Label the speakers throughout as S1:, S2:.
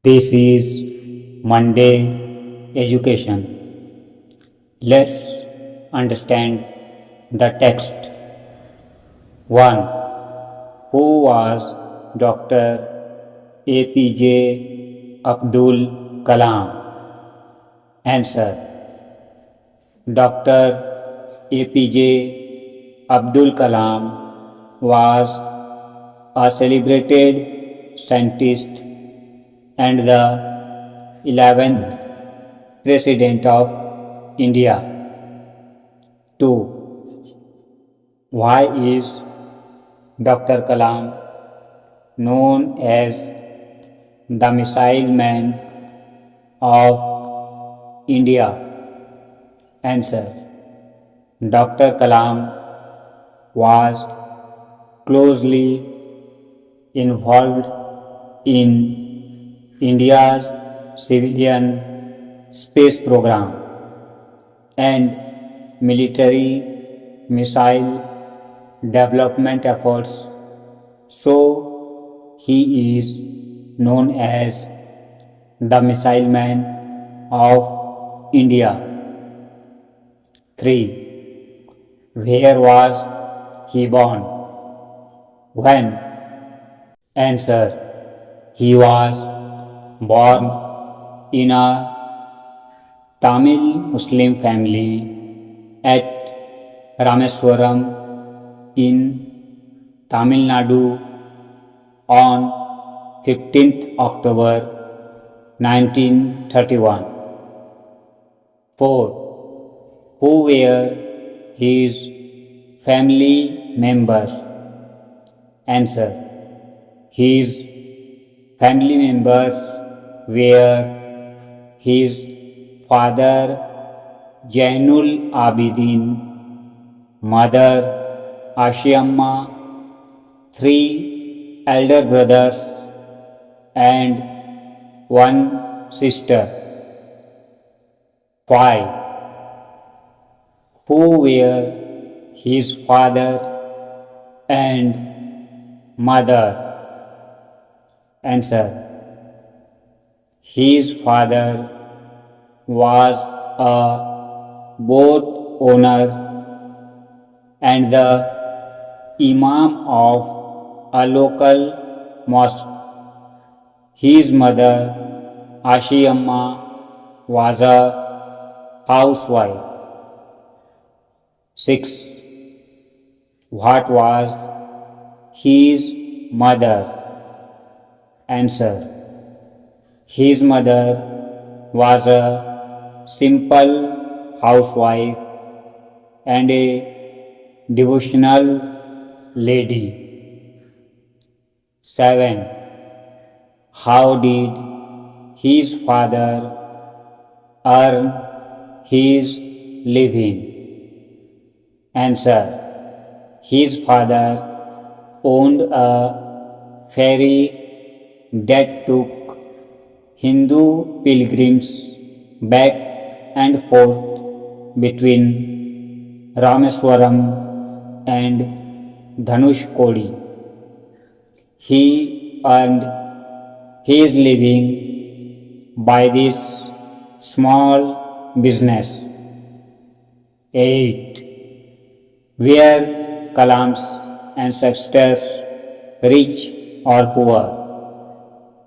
S1: This is Monday Education. Let's understand the text. 1. Who was Dr. APJ Abdul Kalam? Answer. Dr. APJ Abdul Kalam was a celebrated scientist and the 11th President of India. 2. Why is Dr. Kalam known as the Missile Man of India? Answer. Dr. Kalam was closely involved in India's civilian space program and military missile development efforts, so he is known as the Missile Man of India. 3. Where was he born? When? Answer. He was born in a Tamil Muslim family at Rameswaram in Tamil Nadu on 15th October 1931. 4. Who were his family members? Answer. His family members were his father Jainul Abidin, mother Ashiamma, 3 elder brothers and 1 sister. 5. Who were his father and mother? Answer. His father was a boat owner and the imam of a local mosque. His mother, Ashiamma, was a housewife. 6. What was his mother? Answer. His mother was a simple housewife and a devotional lady. 7. How did his father earn his living? Answer. His father owned a ferry that took Hindu pilgrims back and forth between Rameswaram and Dhanushkodi. He earned his living by this small business. 8. Were Kalam's ancestors rich or poor?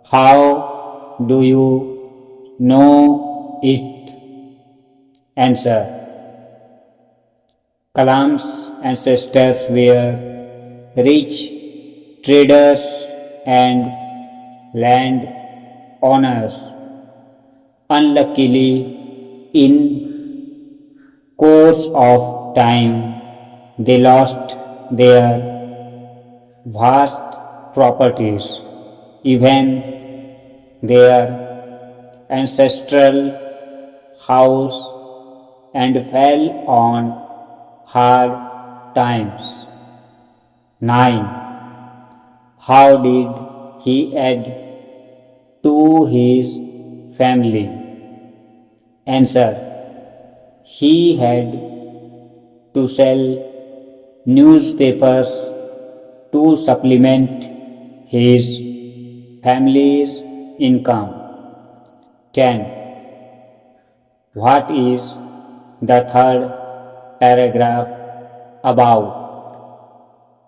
S1: How do you know it? Answer. Kalam's ancestors were rich traders and land owners. Unluckily, in course of time, they lost their vast properties, even their ancestral house, and fell on hard times. 9. How did he add to his family? Answer. He had to sell newspapers to supplement his family's income. 10. What is the third paragraph about?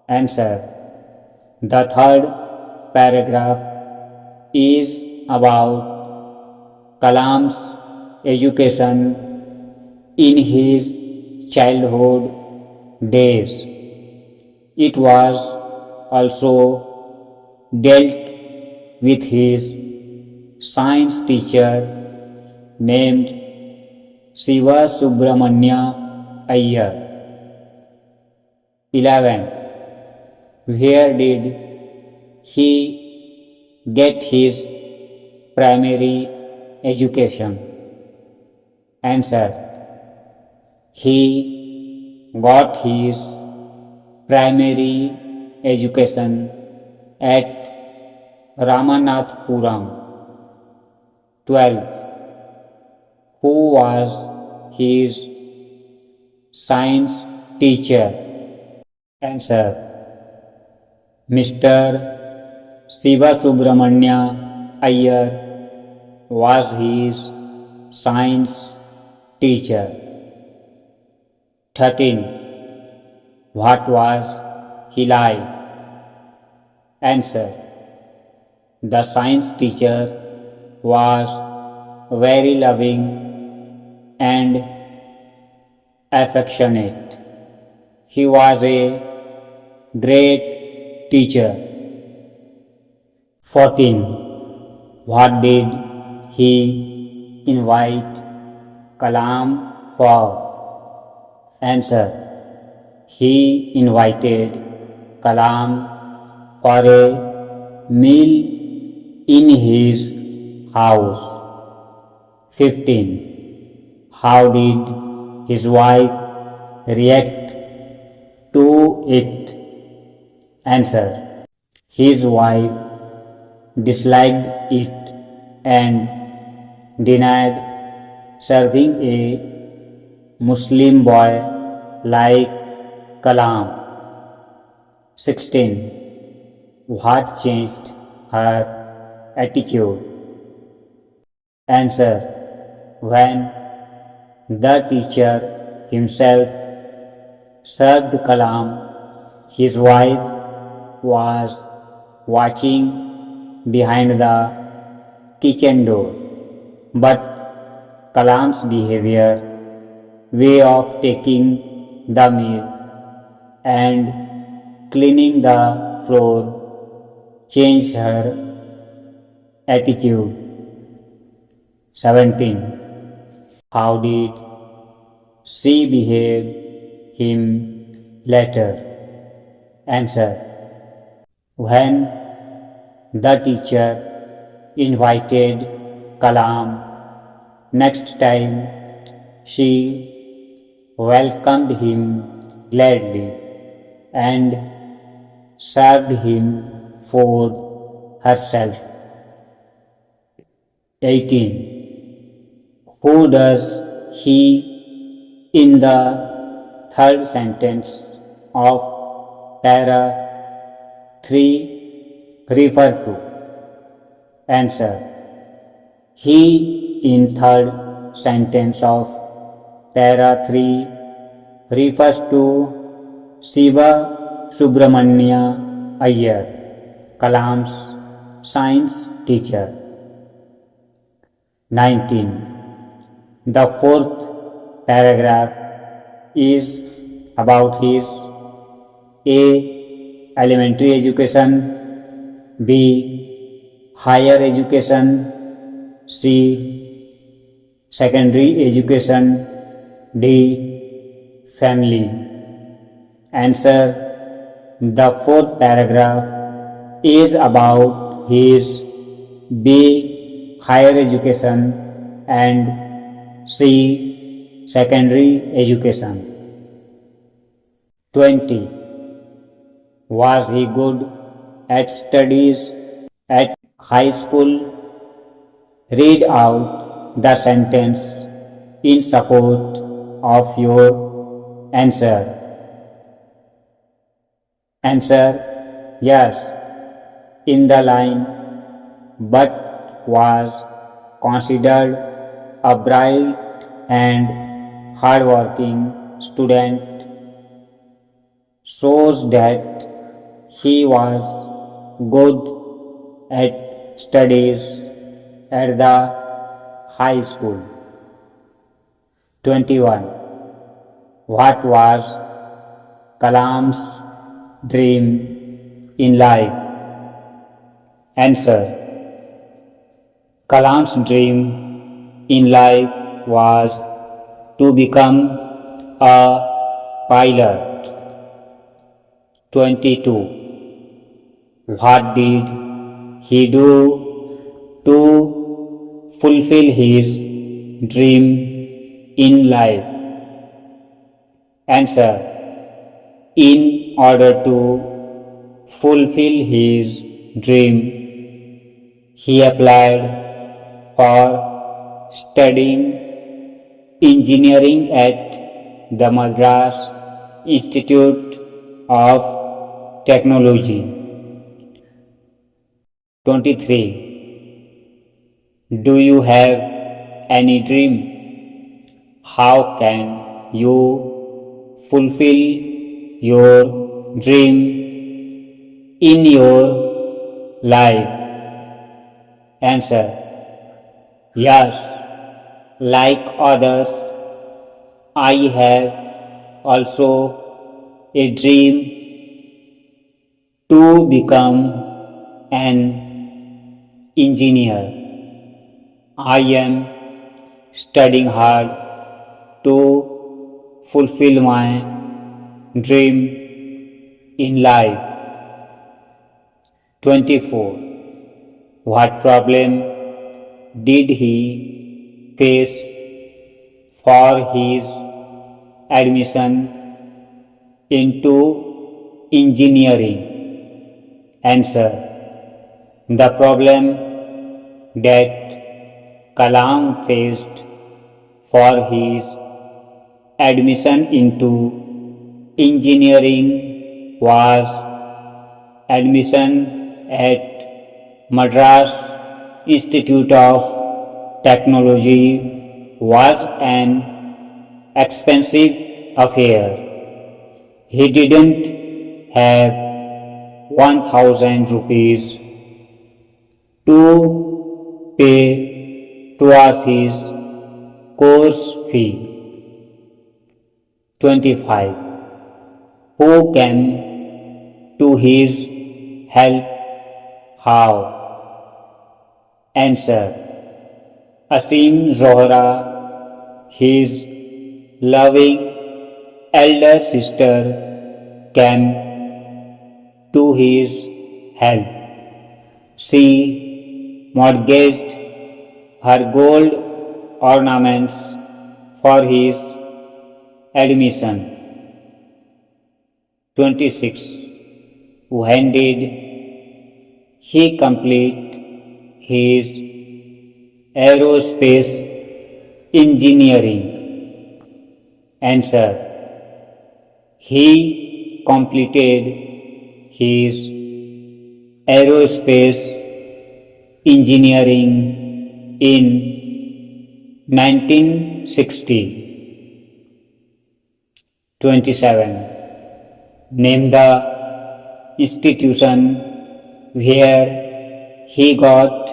S1: Answer. The third paragraph is about Kalam's education in his childhood days. It was also dealt with his science teacher named Siva Subramanya Iyer. 11. Where did he get his primary education? Answer. He got his primary education at Ramanathpuram. 12. Who was his science teacher? Answer. Mr. Siva Subramanya Iyer was his science teacher. 13. What was he like? Answer. The science teacher was very loving and affectionate. He was a great teacher. 14. What did he invite Kalam for? Answer. He invited Kalam for a meal in his house. 15. How did his wife react to it? Answer. His wife disliked it and denied serving a Muslim boy like Kalam. 16. What changed her attitude? Answer. When the teacher himself served Kalam, his wife was watching behind the kitchen door, but Kalam's behavior, way of taking the meal and cleaning the floor changed her attitude. 17. How did she behave him later? Answer. When the teacher invited Kalam next time, she welcomed him gladly and served him food herself. 18. Who does he in the third sentence of para 3 refer to? Answer. He in third sentence of para 3 refers to Siva Subramanya Iyer, Kalam's science teacher. 19. The fourth paragraph is about his A. Elementary education, B. Higher education, C. Secondary education, D. Family. Answer. The fourth paragraph is about his B. Higher education and C. Secondary education. 20. Was he good at studies at high school? Read out the sentence in support of your answer. Answer. Yes. In the line, but was considered a bright and hardworking student shows that he was good at studies at the high school. 21. What was Kalam's dream in life? Answer. Kalam's dream in life was to become a pilot. 22. What did he do to fulfill his dream in life? Answer. In order to fulfill his dream, he applied for studying engineering at the Madras Institute of Technology. 23. Do you have any dream? How can you fulfill your dream in your life? Answer. Yes, like others, I have also a dream to become an engineer. I am studying hard to fulfill my dream in life. 24. What problem did he face for his admission into engineering? Answer. The problem that Kalam faced for his admission into engineering was admission at Madras Institute of Technology was an expensive affair. He didn't have 1,000 rupees to pay towards his course fee. 25. Who came to his help? How? Answer. Asim Zohra, his loving elder sister, came to his help. She mortgaged her gold ornaments for his admission. 26. When did he complete his aerospace engineering? Answer. He completed his aerospace engineering in 1960. 27. Name the institution where he got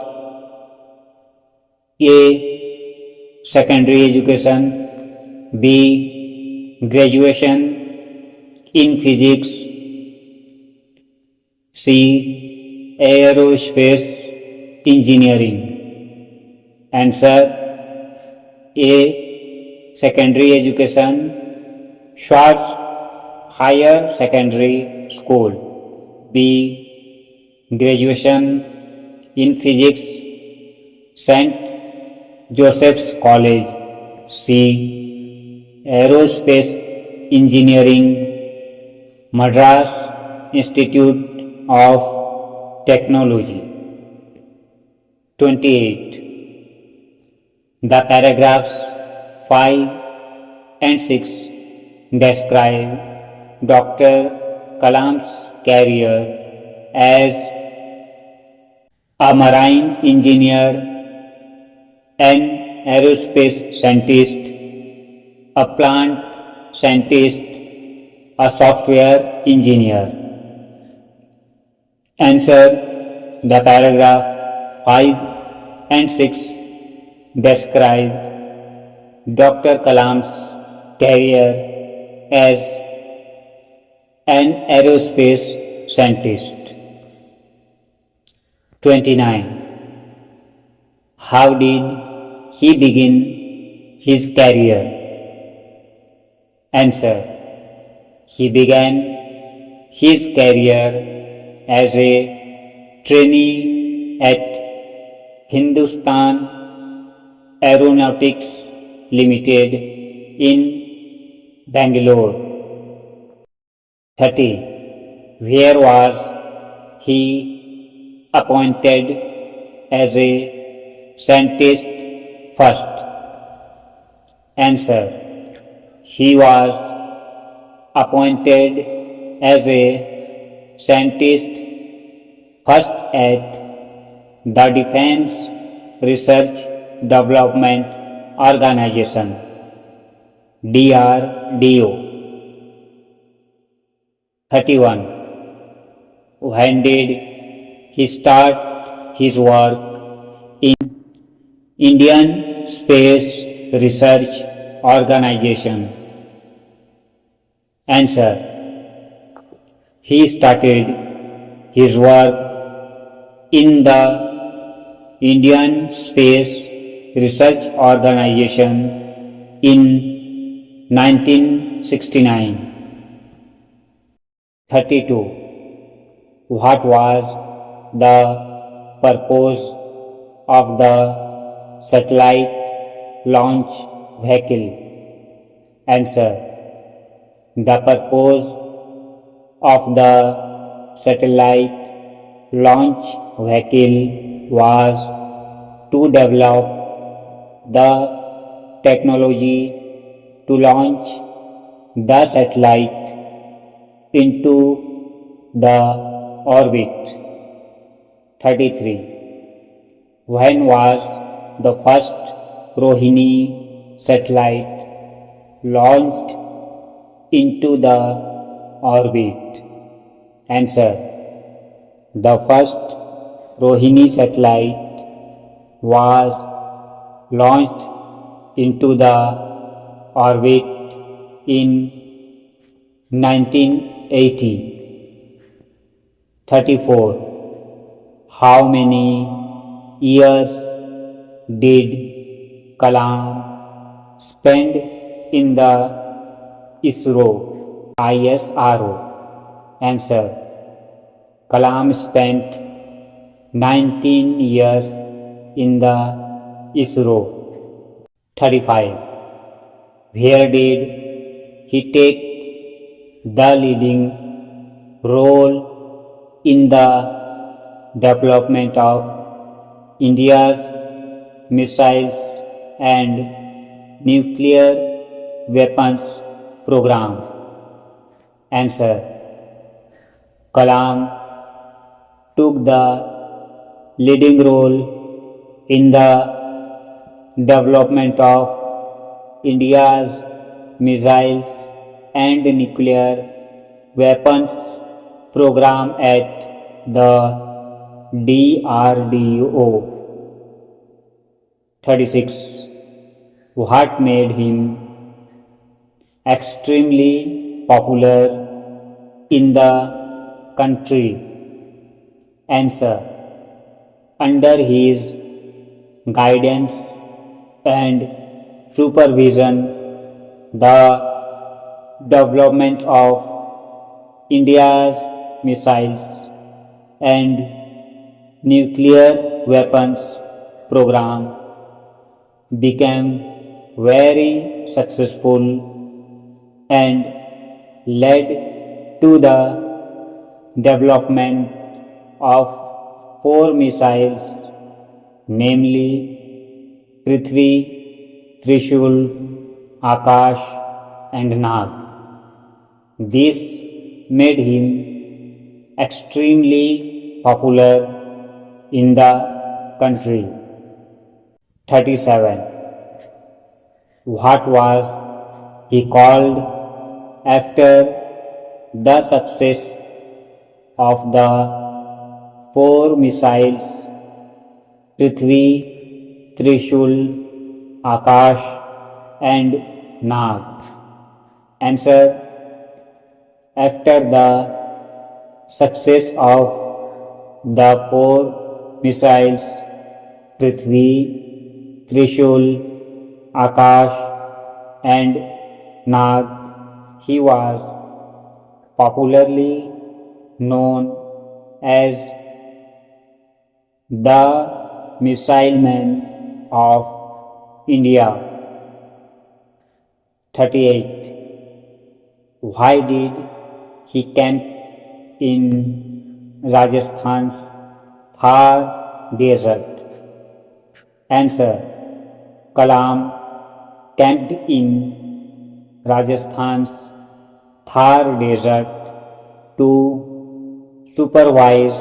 S1: A. Secondary education, B. Graduation in physics, C. Aerospace engineering. Answer. A. Secondary education, Schwartz Higher Secondary School. B. Graduation in Physics, St. Joseph's College. C. Aerospace Engineering, Madras Institute of Technology. 28. The paragraphs 5 and 6 describe Dr. Kalam's career as a marine engineer an aerospace scientist, a plant scientist, a software engineer. Answer the paragraph 5 and 6 describe Dr. Kalam's career as an aerospace scientist. 29. How did he begin his career? Answer. He began his career as a trainee at Hindustan Aeronautics Limited in Bangalore. 30. Where was he appointed as a scientist first? Answer. He was appointed as a scientist first at the Defense Research Development Organization DRDO. 31. When did he start his work in Indian Space Research Organization? Answer. He started his work in the Indian Space Research Organization in 1969. 32. What was the purpose of the satellite launch vehicle? Answer. The purpose of the satellite launch vehicle was to develop the technology to launch the satellite into the orbit. 33. When was the first Rohini satellite launched into the orbit? Answer. The first Rohini satellite was launched into the orbit in 1980. 34. How many years did Kalam spend in the ISRO? Answer. Kalam spent 19 years in the ISRO. 35. Where did he take the leading role in the development of India's missiles and nuclear weapons program? Answer. Kalam took the leading role in the development of India's missiles and nuclear weapons program at the DRDO. 36. What made him extremely popular in the country? Answer. Under his guidance and supervision, the development of India's missiles and nuclear weapons program became very successful and led to the development of 4 missiles, namely Prithvi, Trishul, Akash and Nag. This made him extremely popular in the country. 37. What was he called after the success of the 4 missiles Prithvi, Trishul, Akash and Nag? Answer. After the success of the 4 missiles Prithvi, Trishul, Akash and Nag, he was popularly known as the Missile Man of India. 38. Why did he camp in Rajasthan's Thar desert? Answer. Kalam camped in Rajasthan's Thar desert to supervise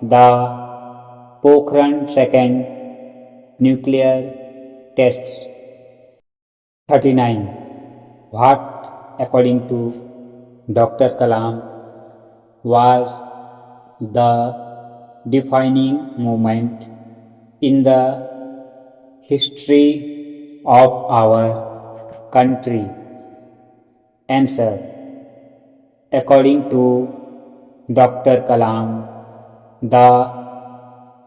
S1: the Pokhran second nuclear tests. 39. What, according to Dr. Kalam, was the defining moment in the history of our country? Answer. According to Dr. Kalam, the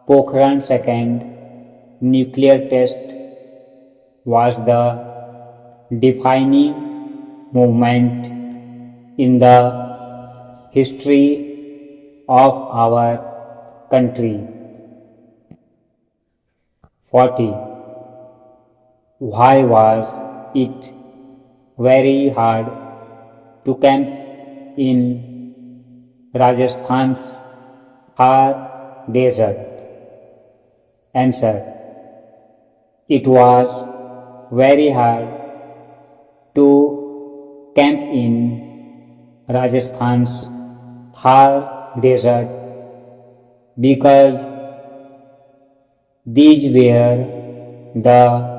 S1: Pokhran second nuclear test was the defining moment in the history of our country. 40. Why was it very hard to camp in Rajasthan's Thar desert? Answer. It was very hard to camp in Rajasthan's Thar desert because these were the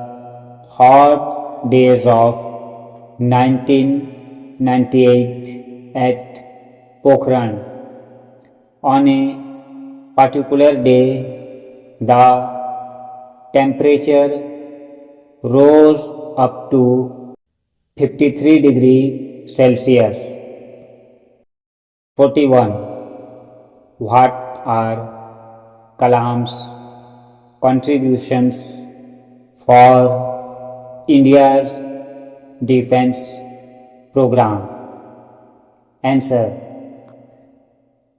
S1: hot days of 1998 at Pokhran. On a particular day, the temperature rose up to 53 degrees Celsius. 41. What are Kalam's contributions for India's defense program? Answer.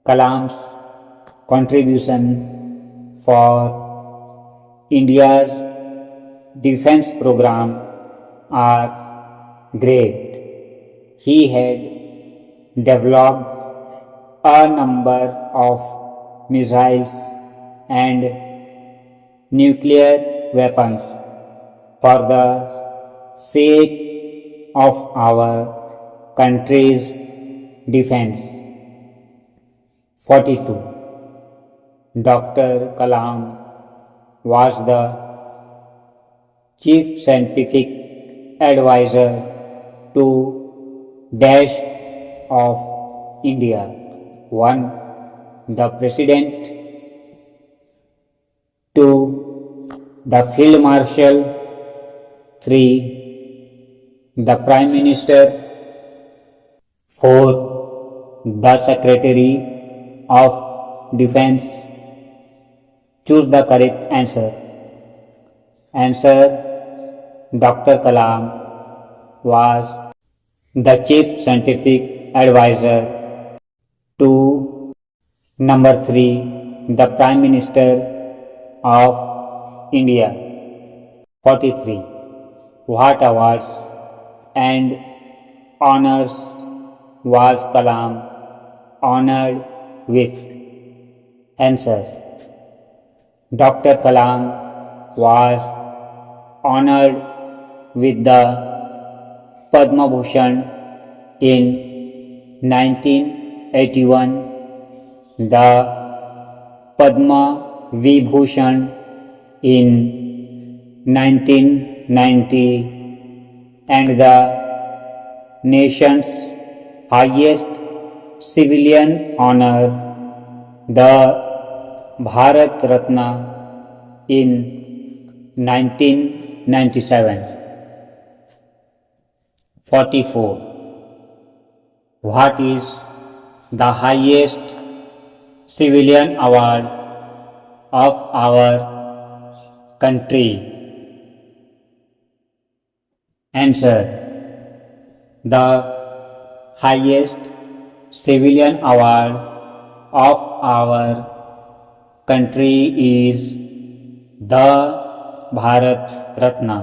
S1: Kalam's contribution for India's defense program are great. He had developed a number of missiles and nuclear weapons for the sake of our country's defense. 42. Dr. Kalam was the chief scientific advisor to Dash of India. 1. The President. 2. The Field Marshal. 3. The Prime Minister. 4. The Secretary of Defense. Choose the correct answer. Answer. Dr. Kalam was the chief scientific advisor to number 3, the Prime Minister of India. 43. What awards and honors was Kalam honored with? Answer. Dr. Kalam was honored with the Padma Bhushan in 1981, the Padma Vibhushan in 1990 and the nation's highest civilian honor, the Bharat Ratna, in 1997. 44. What is the highest civilian award of our country? Answer. The highest civilian award of our country is the Bharat Ratna.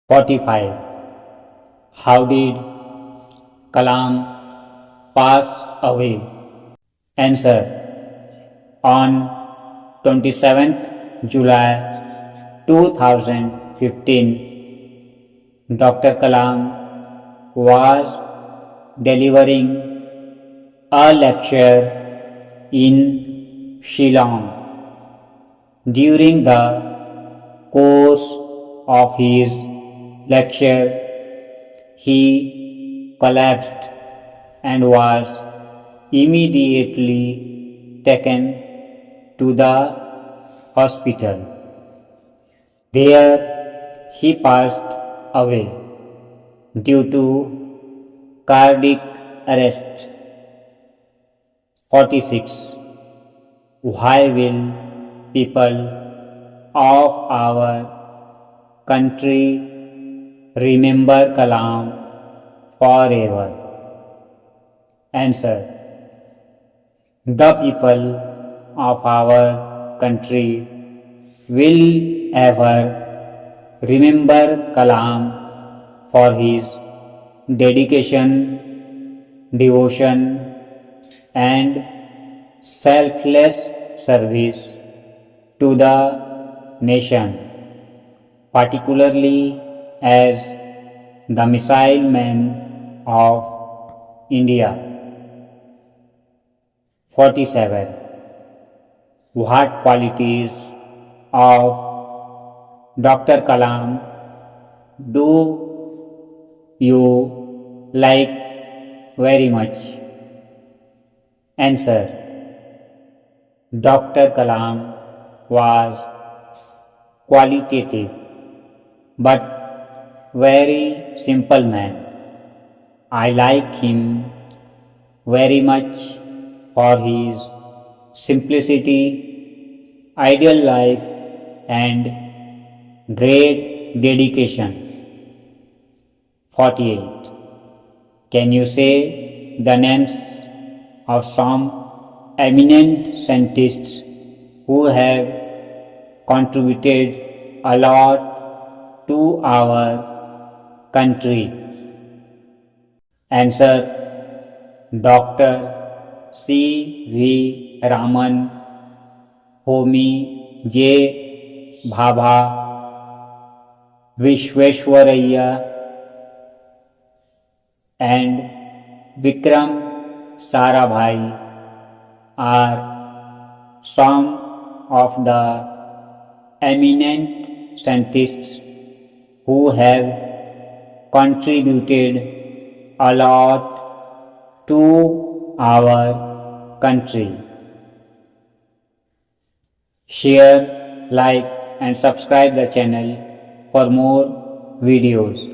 S1: 45. How did Kalam pass away? Answer. On 27th July 2015, Dr. Kalam was delivering a lecture in Shillong. During the course of his lecture, he collapsed and was immediately taken to the hospital. There he passed away due to cardiac arrest. 46. Why will people of our country remember Kalam forever? Answer. The people of our country will ever remember Kalam for his dedication, devotion, and selfless service to the nation, particularly as the missile man of India. 47. What qualities of Dr. Kalam do you like very much? Answer. Dr. Kalam was qualitative but very simple man. I like him very much for his simplicity, ideal life, and great dedication. 48. Can you say the names of some eminent scientists who have contributed a lot to our country? Answer. Dr. C. V. Raman, Homi J. Bhabha, Vishweshwaraya, and Vikram Sarabhai are some of the eminent scientists who have contributed a lot to our country. Share, like, and subscribe the channel for more videos.